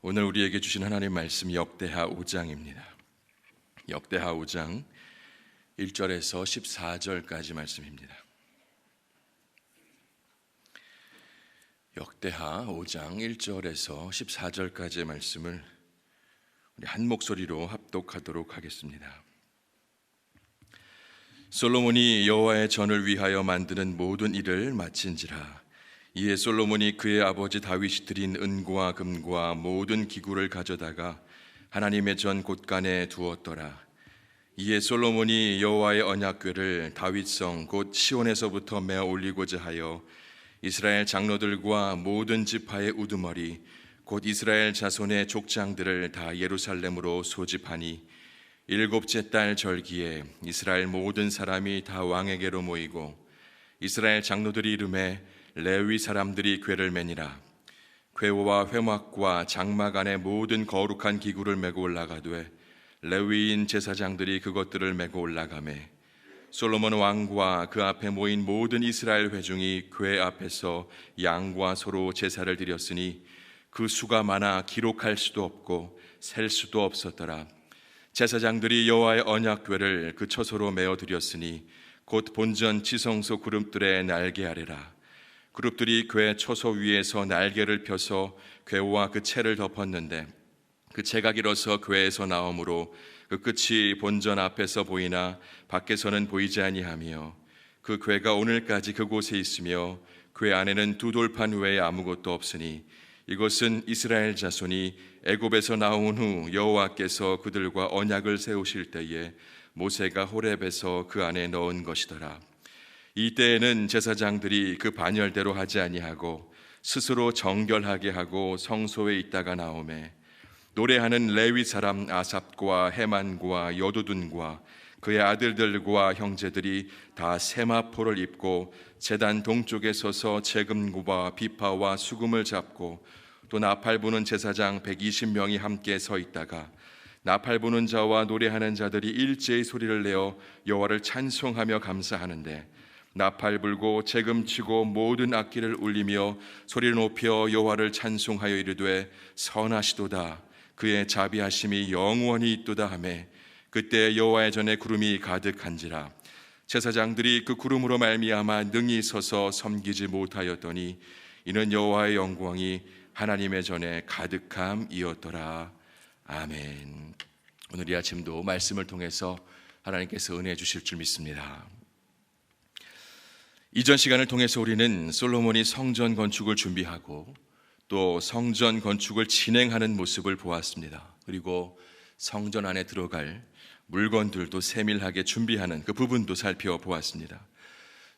오늘 우리에게 주신 하나님 말씀 역대하 5장입니다. 역대하 5장 1절에서 14절까지 말씀입니다. 역대하 5장 1절에서 14절까지의 말씀을 우리 한 목소리로 합독하도록 하겠습니다. 솔로몬이 여호와의 전을 위하여 만드는 모든 일을 마친지라. 이에 솔로몬이 그의 아버지 다윗이 드린 은과 금과 모든 기구를 가져다가 하나님의 전 곳간에 두었더라. 이에 솔로몬이 여호와의 언약궤를 다윗성 곧 시온에서부터 메어 올리고자 하여 이스라엘 장로들과 모든 지파의 우두머리 곧 이스라엘 자손의 족장들을 다 예루살렘으로 소집하니 일곱째 달 절기에 이스라엘 모든 사람이 다 왕에게로 모이고 이스라엘 장로들이 이르매 레위 사람들이 궤를 매니라. 궤와 회막과 장막 안에 모든 거룩한 기구를 메고 올라가되 레위인 제사장들이 그것들을 메고 올라가매 솔로몬 왕과 그 앞에 모인 모든 이스라엘 회중이 궤 앞에서 양과 소로 제사를 드렸으니 그 수가 많아 기록할 수도 없고 셀 수도 없었더라. 제사장들이 여호와의 언약궤를 그 처소로 메어 드렸으니 곧 본전 지성소 그룹들의 날개 아래라. 그룹들이 궤 처소 위에서 날개를 펴서 궤와 그 채를 덮었는데 그 채가 길어서 궤에서 나오므로 그 끝이 본전 앞에서 보이나 밖에서는 보이지 아니하며 그 궤가 오늘까지 그곳에 있으며 궤 안에는 두 돌판 외에 아무것도 없으니 이것은 이스라엘 자손이 애굽에서 나온 후 여호와께서 그들과 언약을 세우실 때에 모세가 호렙에서 그 안에 넣은 것이더라. 이때에는 제사장들이 그 반열대로 하지 아니하고 스스로 정결하게 하고 성소에 있다가 나오매 노래하는 레위 사람 아삽과 헤만과 여두둔과 그의 아들들과 형제들이 다 세마포를 입고 제단 동쪽에 서서 재금과 비파와 수금을 잡고 또 나팔 부는 제사장 120명이 함께 서 있다가 나팔 부는 자와 노래하는 자들이 일제히 소리를 내어 여호와를 찬송하며 감사하는데 나팔 불고 재금치고 모든 악기를 울리며 소리를 높여 여호와를 찬송하여 이르되 선하시도다 그의 자비하심이 영원히 있도다 하매 그때 여호와의 전에 구름이 가득한지라. 제사장들이 그 구름으로 말미암아 능히 서서 섬기지 못하였더니 이는 여호와의 영광이 하나님의 전에 가득함이었더라. 아멘. 오늘 이 아침도 말씀을 통해서 하나님께서 은혜 주실 줄 믿습니다. 이전 시간을 통해서 우리는 솔로몬이 성전 건축을 준비하고 또 성전 건축을 진행하는 모습을 보았습니다. 그리고 성전 안에 들어갈 물건들도 세밀하게 준비하는 그 부분도 살펴보았습니다.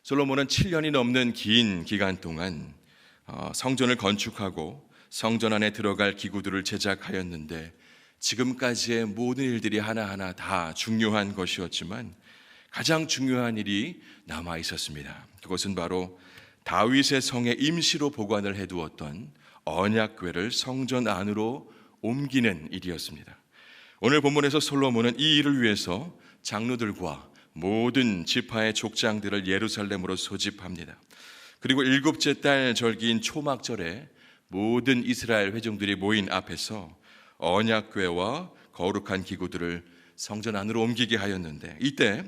솔로몬은 7년이 넘는 긴 기간 동안 성전을 건축하고 성전 안에 들어갈 기구들을 제작하였는데 지금까지의 모든 일들이 하나하나 다 중요한 것이었지만 가장 중요한 일이 남아 있었습니다. 그것은 바로 다윗의 성에 임시로 보관을 해두었던 언약궤를 성전 안으로 옮기는 일이었습니다. 오늘 본문에서 솔로몬은 이 일을 위해서 장로들과 모든 지파의 족장들을 예루살렘으로 소집합니다. 그리고 일곱째 달 절기인 초막절에 모든 이스라엘 회중들이 모인 앞에서 언약궤와 거룩한 기구들을 성전 안으로 옮기게 하였는데 이때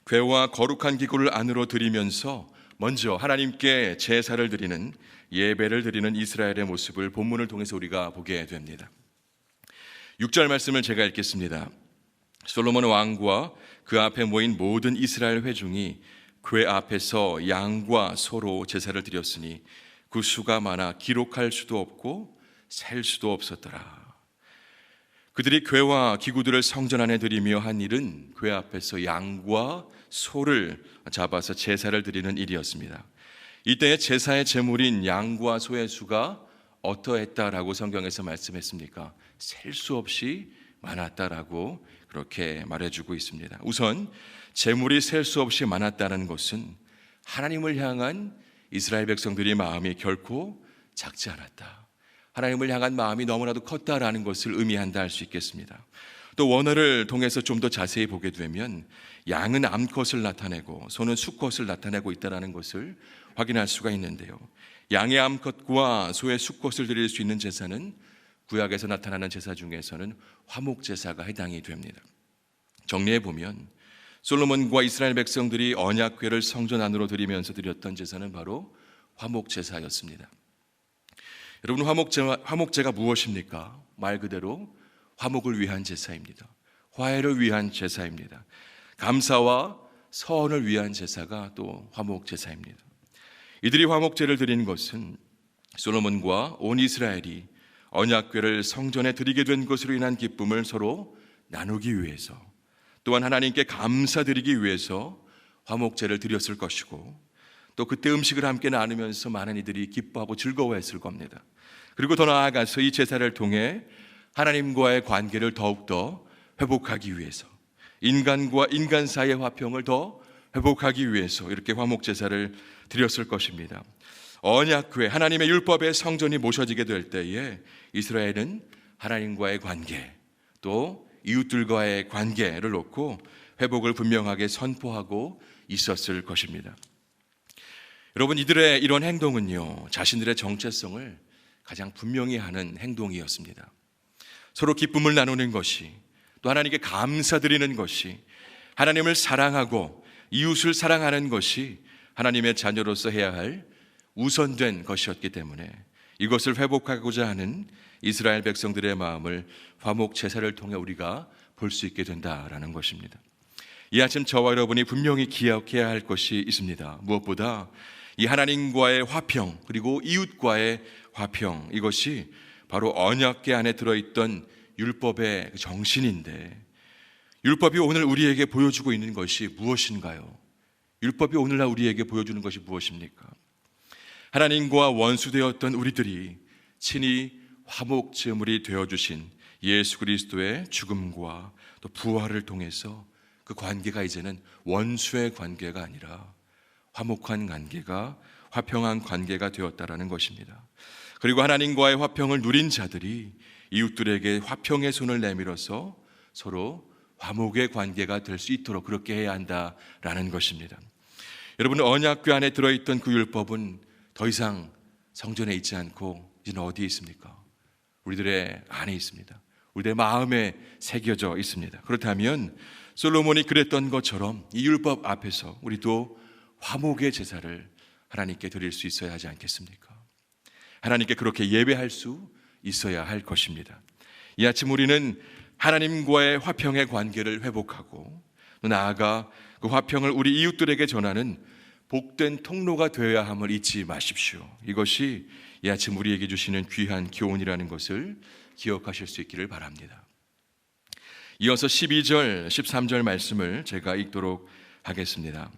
궤와 거룩한 기구를 안으로 들이면서 먼저 하나님께 제사를 드리는 예배를 드리는 이스라엘의 모습을 본문을 통해서 우리가 보게 됩니다. 6절 말씀을 제가 읽겠습니다. 솔로몬 왕과 그 앞에 모인 모든 이스라엘 회중이 궤 앞에서 양과 소로 제사를 드렸으니 그 수가 많아 기록할 수도 없고 셀 수도 없었더라. 그들이 궤와 기구들을 성전 안에 드리며 한 일은 궤 앞에서 양과 소를 잡아서 제사를 드리는 일이었습니다. 이때 제사의 제물인 양과 소의 수가 어떠했다라고 성경에서 말씀했습니까? 셀 수 없이 많았다라고 그렇게 말해주고 있습니다. 우선 제물이 셀 수 없이 많았다는 것은 하나님을 향한 이스라엘 백성들의 마음이 결코 작지 않았다. 하나님을 향한 마음이 너무나도 컸다라는 것을 의미한다 할 수 있겠습니다. 또 원어를 통해서 좀 더 자세히 보게 되면 양은 암컷을 나타내고 소는 수컷을 나타내고 있다는 것을 확인할 수가 있는데요. 양의 암컷과 소의 수컷을 드릴 수 있는 제사는 구약에서 나타나는 제사 중에서는 화목제사가 해당이 됩니다. 정리해 보면 솔로몬과 이스라엘 백성들이 언약궤를 성전 안으로 들이면서 드렸던 제사는 바로 화목제사였습니다. 여러분, 화목제가 무엇입니까? 말 그대로 화목을 위한 제사입니다. 화해를 위한 제사입니다. 감사와 서원을 위한 제사가 또 화목제사입니다. 이들이 화목제를 드린 것은 솔로몬과 온 이스라엘이 언약궤를 성전에 드리게 된 것으로 인한 기쁨을 서로 나누기 위해서, 또한 하나님께 감사드리기 위해서 화목제를 드렸을 것이고, 또 그때 음식을 함께 나누면서 많은 이들이 기뻐하고 즐거워했을 겁니다. 그리고 더 나아가서 이 제사를 통해 하나님과의 관계를 더욱더 회복하기 위해서, 인간과 인간 사이의 화평을 더 회복하기 위해서 이렇게 화목제사를 드렸을 것입니다. 언약궤, 하나님의 율법의 성전이 모셔지게 될 때에 이스라엘은 하나님과의 관계, 또 이웃들과의 관계를 놓고 회복을 분명하게 선포하고 있었을 것입니다. 여러분, 이들의 이런 행동은요, 자신들의 정체성을 가장 분명히 하는 행동이었습니다. 서로 기쁨을 나누는 것이, 또 하나님께 감사드리는 것이, 하나님을 사랑하고 이웃을 사랑하는 것이 하나님의 자녀로서 해야 할 우선된 것이었기 때문에 이것을 회복하고자 하는 이스라엘 백성들의 마음을 화목 제사를 통해 우리가 볼 수 있게 된다라는 것입니다. 이 아침 저와 여러분이 분명히 기억해야 할 것이 있습니다. 무엇보다 이 하나님과의 화평, 그리고 이웃과의 화평, 이것이 바로 언약궤 안에 들어있던 율법의 정신인데, 율법이 오늘 우리에게 보여주고 있는 것이 무엇인가요? 율법이 오늘날 우리에게 보여주는 것이 무엇입니까? 하나님과 원수되었던 우리들이 친히 화목 제물이 되어주신 예수 그리스도의 죽음과 또 부활을 통해서 그 관계가 이제는 원수의 관계가 아니라 화목한 관계가, 화평한 관계가 되었다라는 것입니다. 그리고 하나님과의 화평을 누린 자들이 이웃들에게 화평의 손을 내밀어서 서로 화목의 관계가 될 수 있도록 그렇게 해야 한다라는 것입니다. 여러분, 언약궤 안에 들어있던 그 율법은 더 이상 성전에 있지 않고 이제는 어디에 있습니까? 우리들의 안에 있습니다. 우리들의 마음에 새겨져 있습니다. 그렇다면 솔로몬이 그랬던 것처럼 이 율법 앞에서 우리도 화목의 제사를 하나님께 드릴 수 있어야 하지 않겠습니까? 하나님께 그렇게 예배할 수 있어야 할 것입니다. 이 아침 우리는 하나님과의 화평의 관계를 회복하고 또 나아가 그 화평을 우리 이웃들에게 전하는 복된 통로가 되어야 함을 잊지 마십시오. 이것이 이 아침 우리에게 주시는 귀한 교훈이라는 것을 기억하실 수 있기를 바랍니다. 이어서 12절, 13절 말씀을 제가 읽도록 하겠습니다.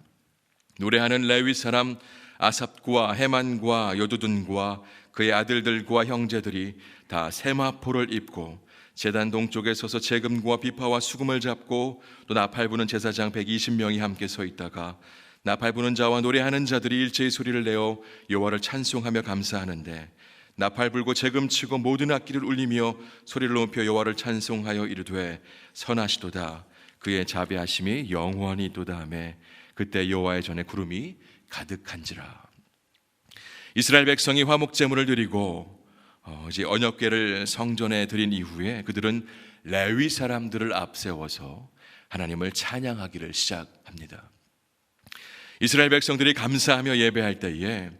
노래하는 레위 사람 아삽과 헤만과 여두둔과 그의 아들들과 형제들이 다 세마포를 입고 제단 동쪽에 서서 재금과 비파와 수금을 잡고 또 나팔 부는 제사장 120명이 함께 서 있다가 나팔 부는 자와 노래하는 자들이 일제히 소리를 내어 여호와를 찬송하며 감사하는데 나팔 불고 재금 치고 모든 악기를 울리며 소리를 높여 여호와를 찬송하여 이르되 선하시도다 그의 자비하심이 영원히 도다하매 그때 여호와의 전에 구름이 가득한지라. 이스라엘 백성이 화목 제물을 드리고 이제 언약궤를 성전에 드린 이후에 그들은 레위 사람들을 앞세워서 하나님을 찬양하기를 시작합니다. 이스라엘 백성들이 감사하며 예배할 때에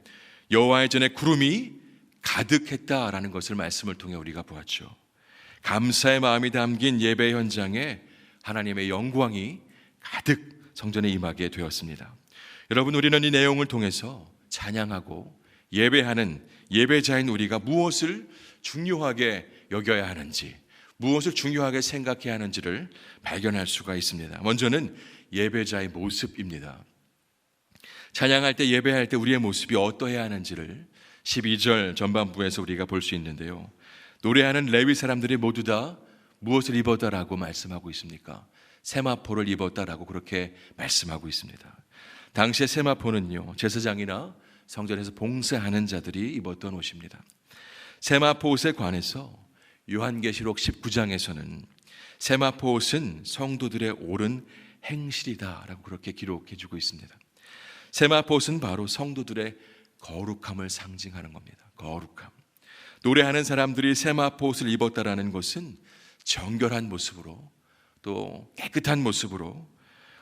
여호와의 전에 구름이 가득했다라는 것을 말씀을 통해 우리가 보았죠. 감사의 마음이 담긴 예배 현장에 하나님의 영광이 가득 성전에 임하게 되었습니다. 여러분, 우리는 이 내용을 통해서 찬양하고 예배하는 예배자인 우리가 무엇을 중요하게 여겨야 하는지, 무엇을 중요하게 생각해야 하는지를 발견할 수가 있습니다. 먼저는 예배자의 모습입니다. 찬양할 때, 예배할 때 우리의 모습이 어떠해야 하는지를 12절 전반부에서 우리가 볼 수 있는데요. 노래하는 레위 사람들이 모두 다 무엇을 입었다라고 말씀하고 있습니까? 세마포를 입었다라고 그렇게 말씀하고 있습니다. 당시의 세마포는요, 제사장이나 성전에서 봉사하는 자들이 입었던 옷입니다. 세마포 옷에 관해서 요한계시록 19장에서는 세마포 옷은 성도들의 옳은 행실이다라고 그렇게 기록해주고 있습니다. 세마포 옷은 바로 성도들의 거룩함을 상징하는 겁니다. 거룩함. 노래하는 사람들이 세마포 옷을 입었다라는 것은 정결한 모습으로 또 깨끗한 모습으로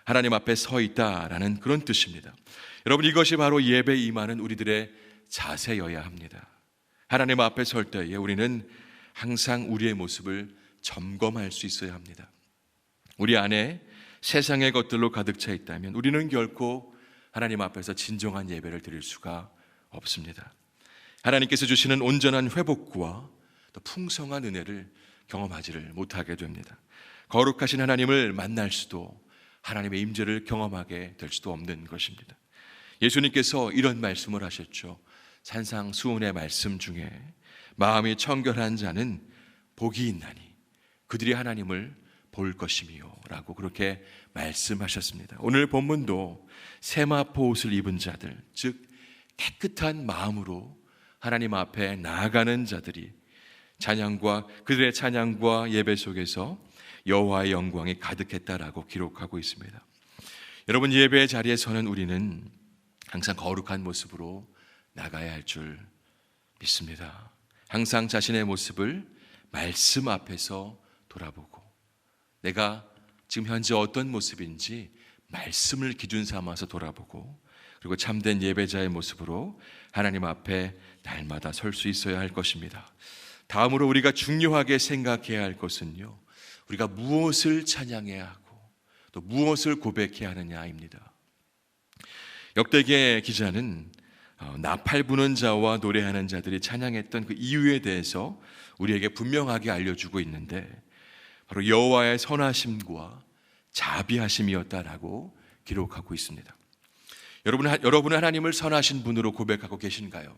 하나님 앞에 서 있다라는 그런 뜻입니다. 여러분, 이것이 바로 예배에 임하는 우리들의 자세여야 합니다. 하나님 앞에 설 때에 우리는 항상 우리의 모습을 점검할 수 있어야 합니다. 우리 안에 세상의 것들로 가득 차 있다면 우리는 결코 하나님 앞에서 진정한 예배를 드릴 수가 없습니다. 하나님께서 주시는 온전한 회복과 또 풍성한 은혜를 경험하지를 못하게 됩니다. 거룩하신 하나님을 만날 수도 하나님의 임재를 경험하게 될 수도 없는 것입니다. 예수님께서 이런 말씀을 하셨죠. 산상수훈의 말씀 중에 마음이 청결한 자는 복이 있나니 그들이 하나님을 볼 것이미요 라고 그렇게 말씀하셨습니다. 오늘 본문도 세마포 옷을 입은 자들, 즉 깨끗한 마음으로 하나님 앞에 나아가는 자들이 그들의 찬양과 예배 속에서 여호와의 영광이 가득했다라고 기록하고 있습니다. 여러분, 예배의 자리에서는 우리는 항상 거룩한 모습으로 나가야 할 줄 믿습니다. 항상 자신의 모습을 말씀 앞에서 돌아보고 내가 지금 현재 어떤 모습인지 말씀을 기준 삼아서 돌아보고 그리고 참된 예배자의 모습으로 하나님 앞에 날마다 설 수 있어야 할 것입니다. 다음으로 우리가 중요하게 생각해야 할 것은요, 우리가 무엇을 찬양해야 하고 또 무엇을 고백해야 하느냐입니다. 역대기의 기자는 나팔 부는 자와 노래하는 자들이 찬양했던 그 이유에 대해서 우리에게 분명하게 알려주고 있는데 바로 여호와의 선하심과 자비하심이었다라고 기록하고 있습니다. 여러분은 하나님을 선하신 분으로 고백하고 계신가요?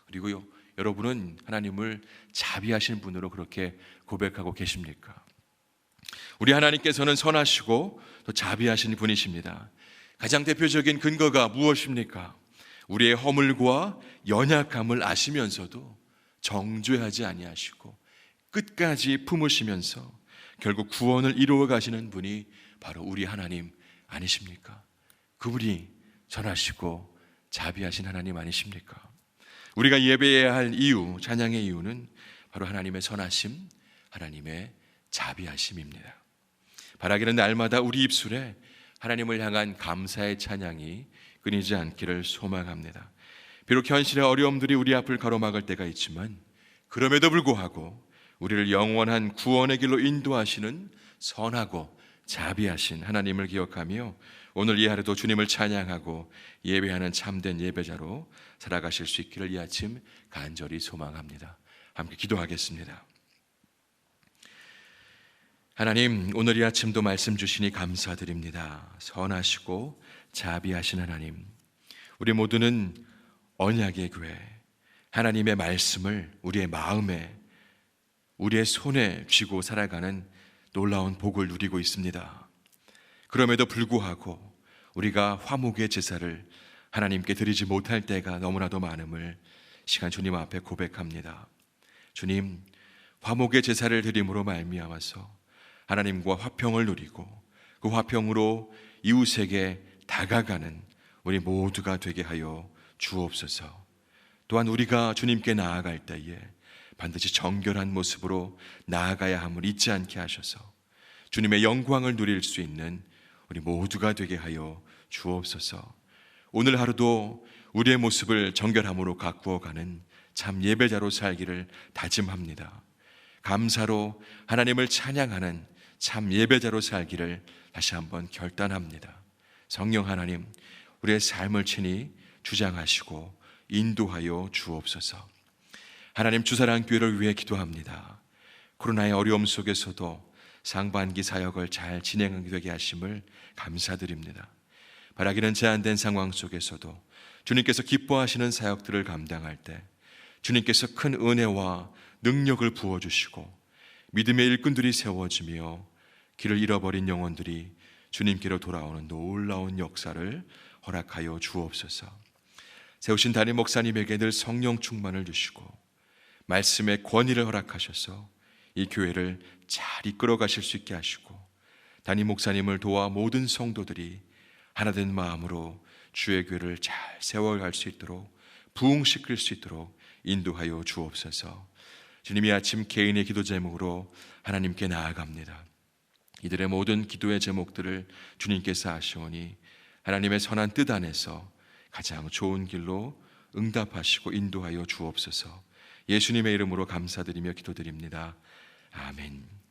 그리고요, 여러분은 하나님을 자비하신 분으로 그렇게 고백하고 계십니까? 우리 하나님께서는 선하시고 또 자비하신 분이십니다. 가장 대표적인 근거가 무엇입니까? 우리의 허물과 연약함을 아시면서도 정죄하지 아니하시고 끝까지 품으시면서 결국 구원을 이루어 가시는 분이 바로 우리 하나님 아니십니까? 그분이 선하시고 자비하신 하나님 아니십니까? 우리가 예배해야 할 이유, 찬양의 이유는 바로 하나님의 선하심, 하나님의 자비하심입니다. 바라기는 날마다 우리 입술에 하나님을 향한 감사의 찬양이 끊이지 않기를 소망합니다. 비록 현실의 어려움들이 우리 앞을 가로막을 때가 있지만 그럼에도 불구하고 우리를 영원한 구원의 길로 인도하시는 선하고 자비하신 하나님을 기억하며 오늘 이 하루도 주님을 찬양하고 예배하는 참된 예배자로 살아가실 수 있기를 이 아침 간절히 소망합니다. 함께 기도하겠습니다. 하나님, 오늘 이 아침도 말씀 주시니 감사드립니다. 선하시고 자비하신 하나님, 우리 모두는 언약의 교회, 하나님의 말씀을 우리의 마음에, 우리의 손에 쥐고 살아가는 놀라운 복을 누리고 있습니다. 그럼에도 불구하고 우리가 화목의 제사를 하나님께 드리지 못할 때가 너무나도 많음을 시간 주님 앞에 고백합니다. 주님, 화목의 제사를 드림으로 말미암아서 하나님과 화평을 누리고 그 화평으로 이웃에게 다가가는 우리 모두가 되게 하여 주옵소서. 또한 우리가 주님께 나아갈 때에 반드시 정결한 모습으로 나아가야 함을 잊지 않게 하셔서 주님의 영광을 누릴 수 있는 우리 모두가 되게 하여 주옵소서. 오늘 하루도 우리의 모습을 정결함으로 가꾸어가는 참 예배자로 살기를 다짐합니다. 감사로 하나님을 찬양하는 참 예배자로 살기를 다시 한번 결단합니다. 성령 하나님, 우리의 삶을 친히 주장하시고 인도하여 주옵소서. 하나님, 주사랑교회를 위해 기도합니다. 코로나의 어려움 속에서도 상반기 사역을 잘 진행하게 되게 하심을 감사드립니다. 바라기는 제한된 상황 속에서도 주님께서 기뻐하시는 사역들을 감당할 때 주님께서 큰 은혜와 능력을 부어주시고 믿음의 일꾼들이 세워지며 길을 잃어버린 영혼들이 주님께로 돌아오는 놀라운 역사를 허락하여 주옵소서. 세우신 담임 목사님에게 늘 성령 충만을 주시고 말씀의 권위를 허락하셔서 이 교회를 잘 이끌어 가실 수 있게 하시고 담임 목사님을 도와 모든 성도들이 하나된 마음으로 주의 교회를 잘 세워갈 수 있도록 부흥시킬 수 있도록 인도하여 주옵소서. 주님이 아침 개인의 기도 제목으로 하나님께 나아갑니다. 이들의 모든 기도의 제목들을 주님께서 아시오니 하나님의 선한 뜻 안에서 가장 좋은 길로 응답하시고 인도하여 주옵소서. 예수님의 이름으로 감사드리며 기도드립니다. 아멘.